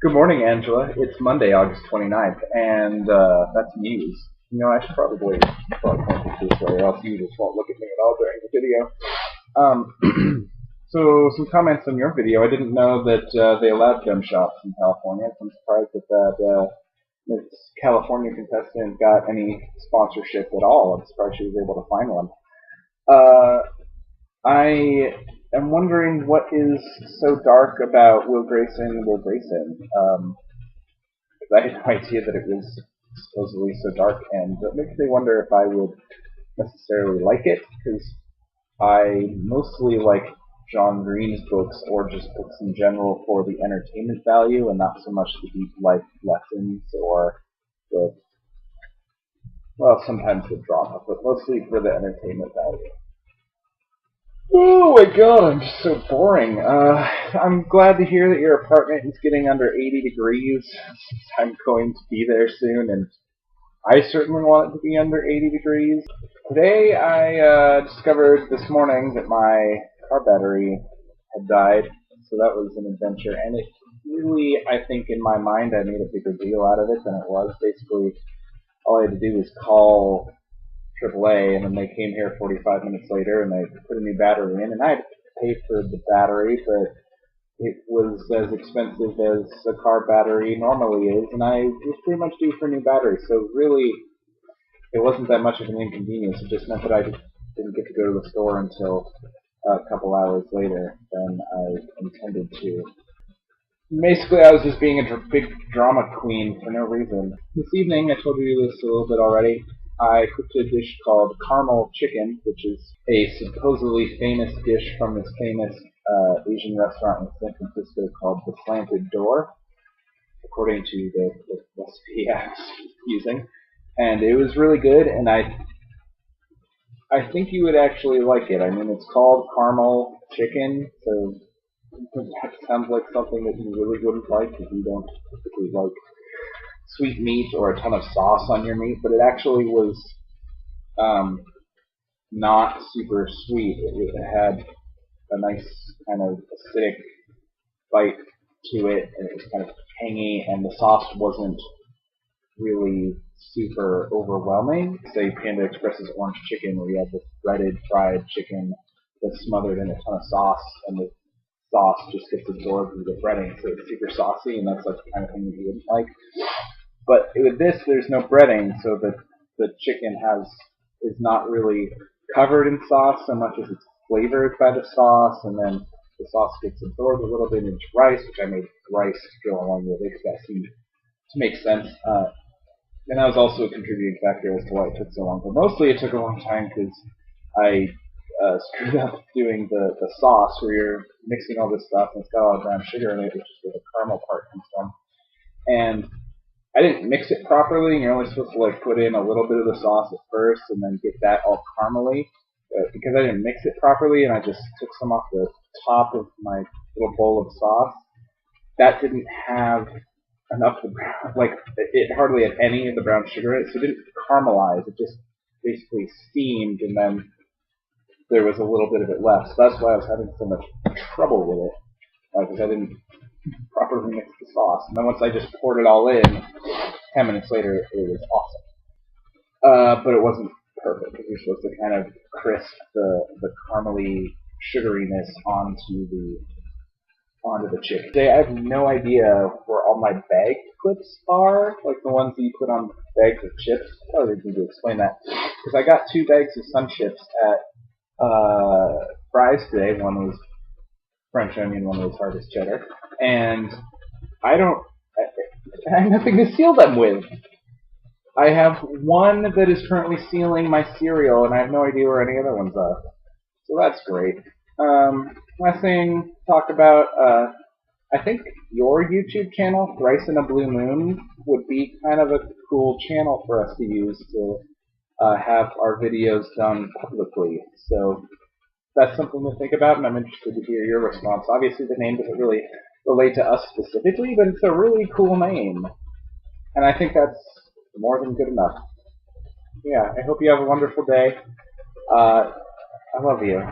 Good morning, Angela. It's Monday, August 29th, and that's news. I should probably point this way, or else you just won't look at me at all during the video. So some comments on your video. I didn't know that they allowed gun shops in California. I'm surprised that this California contestant got any sponsorship at all. I'm surprised she was able to find one. I am wondering what is so dark about Will Grayson. I had no idea that it was supposedly so dark, and it makes me wonder if I would necessarily like it, because I mostly like John Green's books, or just books in general, for the entertainment value, and not so much the deep life lessons or the, well, sometimes the drama, but mostly for the entertainment value. Oh my god, I'm just so boring. I'm glad to hear that your apartment is getting under 80 degrees, since I'm going to be there soon, and I certainly want it to be under 80 degrees. Today I discovered this morning that my car battery had died, so that was an adventure, and it really, I think in my mind, I made a bigger deal out of it than it was. Basically, all I had to do was call AAA, and then they came here 45 minutes later, and they put a new battery in, and I had to pay for the battery, but it was as expensive as a car battery normally is, and I was pretty much due for a new battery, so really, it wasn't that much of an inconvenience. It just meant that I didn't get to go to the store until a couple hours later than I intended to. Basically, I was just being a big drama queen for no reason. This evening, I told you this a little bit already, I cooked a dish called caramel chicken, which is a supposedly famous dish from this famous Asian restaurant in San Francisco called The Slanted Door, according to the recipe I was using. And it was really good, and I think you would actually like it. I mean, it's called caramel chicken, so that sounds like something that you really wouldn't like if you don't typically like sweet meat or a ton of sauce on your meat, but it actually was not super sweet. It had a nice kind of acidic bite to it, and it was kind of tangy, and the sauce wasn't really super overwhelming. Say Panda Express's orange chicken, where you have this breaded fried chicken that's smothered in a ton of sauce, and the sauce just gets absorbed into the breading, so it's super saucy, and that's like the kind of thing that you wouldn't like. But with this, there's no breading, so the chicken is not really covered in sauce so much as it's flavored by the sauce, and then the sauce gets absorbed a little bit into rice, which I made rice to go along with it, because that seemed to make sense. And that was also a contributing factor as to why it took so long. But mostly it took a long time because I screwed up doing the sauce, where you're mixing all this stuff, and it's got all the brown sugar in it, which is where the caramel part comes from. And I didn't mix it properly, and you're only supposed to like put in a little bit of the sauce at first and then get that all caramely. But because I didn't mix it properly and I just took some off the top of my little bowl of sauce, that didn't have enough of the brown, like it hardly had any of the brown sugar in it, so it didn't caramelize. It just basically steamed, and then there was a little bit of it left. So that's why I was having so much trouble with it, because I didn't properly mix the sauce. And then once I just poured it all in, 10 minutes later, it was awesome. But it wasn't perfect, because you're supposed to kind of crisp the caramely sugariness onto the chicken. Today, I have no idea where all my bag clips are, like the ones that you put on bags of chips. I probably need to explain that, because I got 2 bags of Sun Chips at Fry's today. One was French onion, one was harvest cheddar, and I have nothing to seal them with. I have one that is currently sealing my cereal, and I have no idea where any other ones are. So that's great. Last thing to talk about, I think your YouTube channel, Thrice in a Blue Moon, would be kind of a cool channel for us to use to have our videos done publicly. So that's something to think about, and I'm interested to hear your response. Obviously, the name doesn't really relate to us specifically, but it's a really cool name, and I think that's more than good enough. Yeah, I hope you have a wonderful day. I love you.